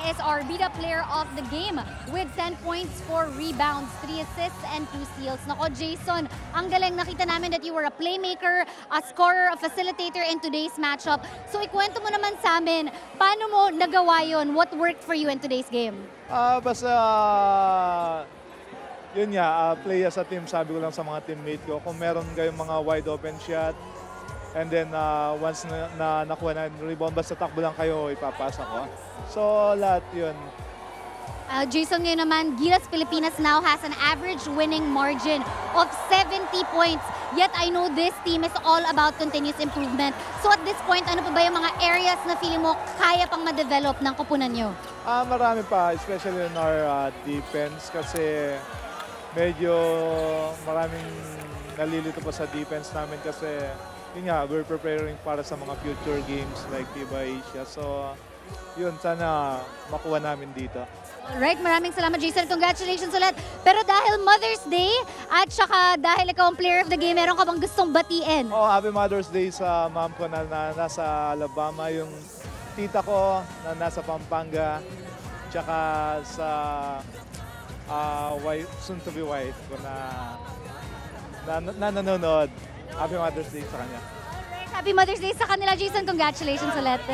is our Bida player of the game with 10 points, 4 rebounds, 3 assists, and 2 steals. Nako, Jason, ang galing. Nakita namin that you were a playmaker, a scorer, a facilitator in today's matchup. So ikwento mo naman sa amin, paano mo nagawa yun? What worked for you in today's game? Basta, yun nga, play as a team, sabi ko lang sa mga teammate ko, kung meron kayong mga wide open shot, and then once na nakuha na yung rebound, basta takbo lang kayo, ipapasa ko. So, lahat yun. Jason, ngayon naman, Gilas Pilipinas now has an average winning margin of 70 points. Yet I know this team is all about continuous improvement. So at this point, ano pa ba yung mga areas na feeling mo kaya pang ma-develop ng kupunan nyo? Marami pa, especially in our defense, kasi medyo maraming nalilito pa sa defense namin kasi yun nga, we're preparing para sa mga future games like FIBA Asia. So, yun, sana makuha namin dito. Alright, maraming salamat, Jason. Congratulations ulit. Pero dahil Mother's Day at saka dahil ikaw ang player of the game, meron ka bang gustong batiin? Happy Mother's Day sa mom ko na nasa Alabama, yung tita ko na nasa Pampanga, tsaka sa soon to be wife ko na nanonood. Happy Mother's Day sa kanya. Alright, Happy Mother's Day sa kanila, Jason. Congratulations ulit.